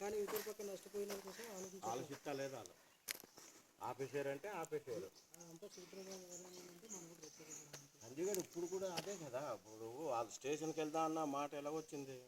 కానీ ఇతర పక్క నష్టపోయిన కోసం ఆలోచిస్తలేదు వాళ్ళు. ఆపేసారంటే ఆపేసారు. అందుకని ఇప్పుడు కూడా అదే కదా, ఇప్పుడు వాళ్ళు స్టేషన్కి వెళ్దా అన్న మాట ఎలా వచ్చింది?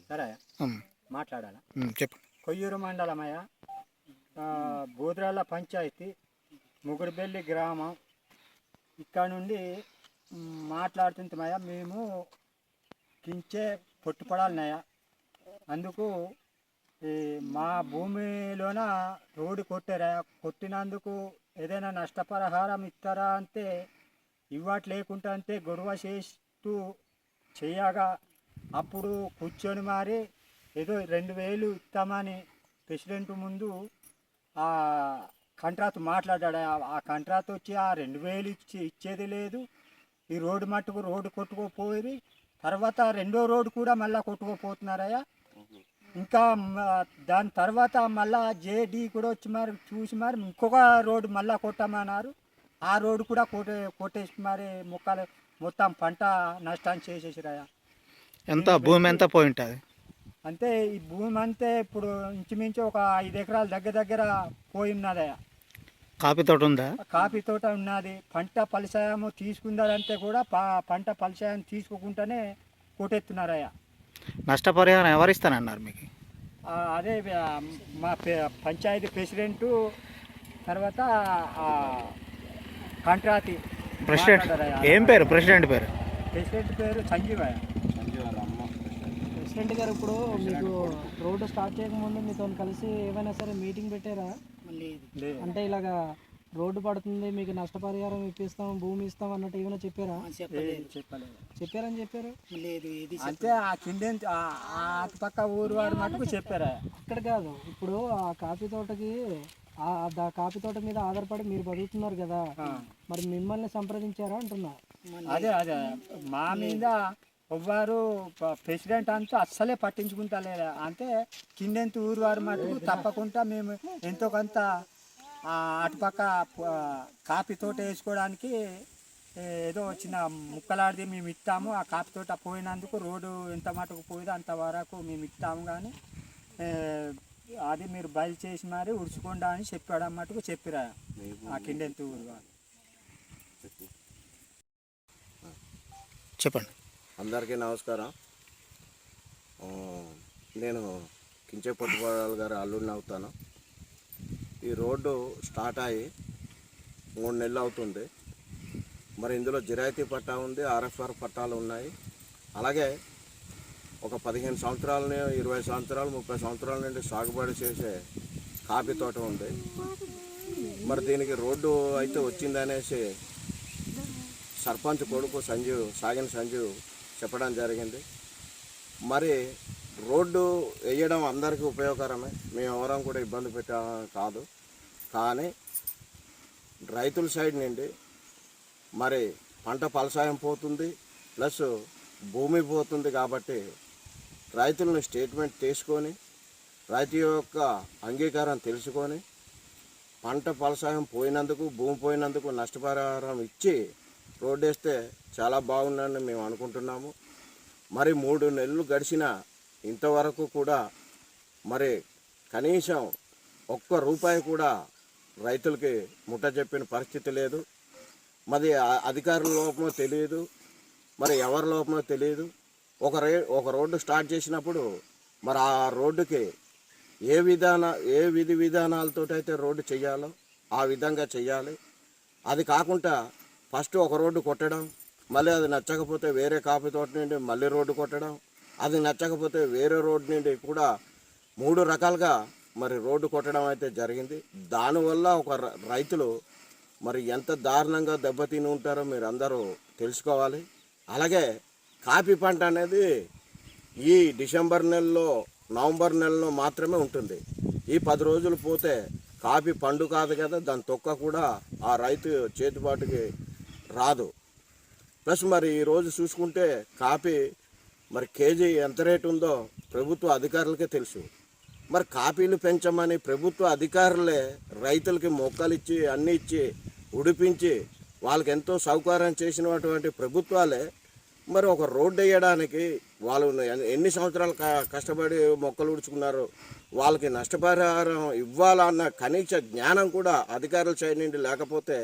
సరే మాట్లాడాలా? చెప్పండి. కొయ్యూరు మండలమయ్య, బూద్రాల పంచాయతీ, ముగుడుబెల్లి గ్రామం. ఇక్కడ నుండి మాట్లాడుతుంటామయ్యా. మేము కించే పొట్టుపడాలనయ్యా. అందుకు మా భూమిలోన రోడ్డు కొట్టారా, కొట్టినందుకు ఏదైనా నష్టపరిహారం ఇస్తారా అంటే ఇవ్వట్లేకుండా అంటే గొడవ చేస్తూ చేయగా అప్పుడు కూర్చొని మరి ఏదో 2000 ఇస్తామని ప్రెసిడెంట్ ముందు ఆ కాంట్రాక్ట్ మాట్లాడాడు. ఆ కాంట్రాక్ట్ వచ్చి ఆ 2000 ఇచ్చేది లేదు. ఈ రోడ్డు మట్టుకు రోడ్డు కొట్టుకోపోయి తర్వాత రెండో రోడ్డు కూడా మళ్ళీ కొట్టుకోపోతున్నారయ్యా. ఇంకా దాని తర్వాత మళ్ళా జేడీ కూడా వచ్చి మరి చూసి మరి ఇంకొక రోడ్డు మళ్ళీ కొట్టమన్నారు. ఆ రోడ్డు కూడా కొట్టేసి మరి మొత్తం పంట నష్టాన్ని చేసేసిరయ్యా. ఎంత భూమి ఎంత పోయి ఉంటుంది? అంటే ఈ భూమి అంతే ఇప్పుడు ఇంచుమించు ఒక 5 ఎకరాల దగ్గర పోయి ఉన్నదయ్యా. కాఫీ తోట ఉందా? కాఫీ తోట ఉన్నది. పంట ఫలసాయం తీసుకుందంటే కూడా పంట ఫలసాయం తీసుకోకుండానే కొట్టెత్తున్నారయ్యా. నష్టపరిహారం ఎవరిస్తానన్నారు మీకు? అదే మా పంచాయతీ ప్రెసిడెంటు, తర్వాత కాంట్రాక్ట్ ప్రెసిడెంట్ ఏం పేరు? ప్రెసిడెంట్ పేరు సంజీవయ్య. ప్రెసిడెంట్ గారు, ఇప్పుడు మీకు రోడ్డు స్టార్ట్ చేయకముందు మీతో కలిసి ఏమైనా సరే మీటింగ్ పెట్టారా? అంటే ఇలాగా రోడ్డు పడుతుంది, మీకు నష్టపరిహారం ఇప్పిస్తాం, భూమి ఇస్తాం అన్నట్టు ఏమైనా చెప్పారా? చెప్పారని చెప్పారు. అంటే ఆ కింద అటుపక్క ఊరు వారు మటుకు చెప్పారా? ఇక్కడ కాదు, ఇప్పుడు ఆ కాఫీ తోటకి కాఫీ తోట మీద ఆధారపడి మీరు బతుకుతున్నారు కదా, మరి మిమ్మల్ని సంప్రదించారా అంటున్నా. అదే మా మీద ఎవ్వరు ప్రెసిడెంట్ అంతా అస్సలే పట్టించుకుంటా లేదా. అంటే కిందెంత ఊరు వారు మటుకు తప్పకుండా మేము ఎంతో కొంత అటుపక్క కాఫీ తోట వేసుకోవడానికి ఏదో చిన్న ముక్కలాడిది మేము ఇస్తాము. ఆ కాఫీ తోట పోయినందుకు రోడ్డు ఎంత మటుకు పోయిందో అంతవరకు మేము ఇస్తాము. కానీ అది మీరు బయలు చేసి మరి ఉడుచుకోండా అని చెప్పాడు అన్నట్టుకు చెప్పిరా ఆ కిందెంత ఊరు వారు. చెప్పండి. అందరికీ నమస్కారం. నేను కించే పొట్టుపడాల గారు అల్లుడిని అవుతాను. ఈ రోడ్డు స్టార్ట్ అయ్యి 3 నెలలు అవుతుంది. మరి ఇందులో జిరాయితీ పట్టా ఉంది, ఆర్ఎఫ్ఆర్ పట్టాలు ఉన్నాయి. అలాగే ఒక 15 సంవత్సరాల 20 సంవత్సరాలు 30 సంవత్సరాల నుండి సాగుబడి చేసే కాఫీ తోట ఉంది. మరి దీనికి రోడ్డు అయితే వచ్చిందనేసి సర్పంచ్ కొడుకు సాగిన సంజీవ్ చెప్పడం జరిగింది. మరి రోడ్డు వేయడం అందరికీ ఉపయోగకరమే, మేము ఎవరం కూడా ఇబ్బంది పెట్టా కాదు. కానీ రైతుల సైడ్ నుండి మరి పంట ఫలసాయం పోతుంది, ప్లస్ భూమి పోతుంది. కాబట్టి రైతులను స్టేట్మెంట్ తీసుకొని రైతు యొక్క అంగీకారం తెలుసుకొని పంట ఫలసాయం పోయినందుకు, భూమి పోయినందుకు నష్టపరిహారం ఇచ్చి రోడ్డు వేస్తే చాలా బాగుందని మేము అనుకుంటున్నాము. మరి 3 నెలలు గడిచిన ఇంతవరకు కూడా మరి కనీసం ₹1 కూడా రైతులకి ముట్ట చెప్పిన పరిస్థితి లేదు. మరి అధికారుల లోపమో తెలియదు, మరి ఎవరి లోపమో తెలియదు. ఒక రోడ్డు స్టార్ట్ చేసినప్పుడు మరి ఆ రోడ్డుకి ఏ విధి విధానాలతో అయితే రోడ్డు చేయాలో ఆ విధంగా చేయాలి. అది కాకుండా ఫస్ట్ ఒక రోడ్డు కొట్టడం, మళ్ళీ అది నచ్చకపోతే వేరే కాఫీ తోట నుండి మళ్ళీ రోడ్డు కొట్టడం, అది నచ్చకపోతే వేరే రోడ్డు నుండి కూడా 3 రకాలుగా మరి రోడ్డు కొట్టడం అయితే జరిగింది. దానివల్ల ఒక రైతులు మరి ఎంత దారుణంగా దెబ్బతిని ఉంటారో మీరు అందరూ తెలుసుకోవాలి. అలాగే కాఫీ పంట అనేది ఈ డిసెంబర్ నెలలో నవంబర్ నెలలో మాత్రమే ఉంటుంది. ఈ 10 రోజులు పోతే కాఫీ పండు కాదు కదా, దాని తొక్క కూడా ఆ రైతు చేతిపాటుకి రాదు. ప్లస్ మరి ఈరోజు చూసుకుంటే కాఫీ మరి కేజీ ఎంత రేటు ఉందో ప్రభుత్వ అధికారులకే తెలుసు. మరి కాఫీలు పెంచమని ప్రభుత్వ అధికారులే రైతులకి మొక్కలు ఇచ్చి అన్నీ ఇచ్చి ఉడిపించి వాళ్ళకి ఎంతో సౌకర్యం చేసినటువంటి ప్రభుత్వాలే మరి ఒక రోడ్డు వేయడానికి వాళ్ళు ఎన్ని సంవత్సరాలు కష్టపడి మొక్కలు ఉడుచుకున్నారు, వాళ్ళకి నష్టపరిహారం ఇవ్వాలన్న కనీస జ్ఞానం కూడా అధికారుల సైడ్ నుండి లేకపోతే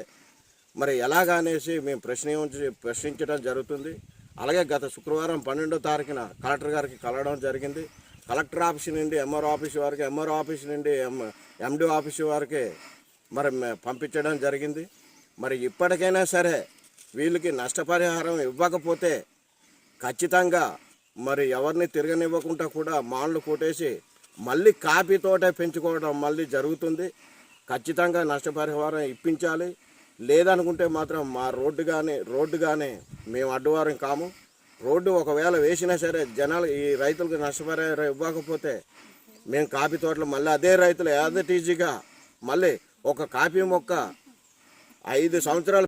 మరి ఎలాగనేసి మేము ప్రశ్నించడం జరుగుతుంది. అలాగే గత శుక్రవారం 12వ తారీఖున కలెక్టర్ గారికి కలవడం జరిగింది. కలెక్టర్ ఆఫీస్ నుండి ఎంఆర్ఓ ఆఫీస్ వారికి, ఎంఆర్ఓ ఆఫీస్ నుండి ఎండి ఆఫీస్ వారికి మరి పంపించడం జరిగింది. మరి ఇప్పటికైనా సరే వీళ్ళకి నష్టపరిహారం ఇవ్వకపోతే ఖచ్చితంగా మరి ఎవరిని తిరగనివ్వకుండా కూడా మాన్లు కొట్టేసి మళ్ళీ కాఫీ తోట పెంచుకోవడం మళ్ళీ జరుగుతుంది. ఖచ్చితంగా నష్టపరిహారం ఇప్పించాలి. లేదనుకుంటే మాత్రం మా రోడ్డు కానీ మేము అడ్డువారం కాము. రోడ్డు ఒకవేళ వేసినా సరే జనాలు ఈ రైతులకు నష్టపరిహారం ఇవ్వకపోతే మేము కాఫీ తోటలు మళ్ళీ అదే రైతులు యాజ్ ఇట్ ఈజీగా మళ్ళీ ఒక కాఫీ మొక్క 5 సంవత్సరాలు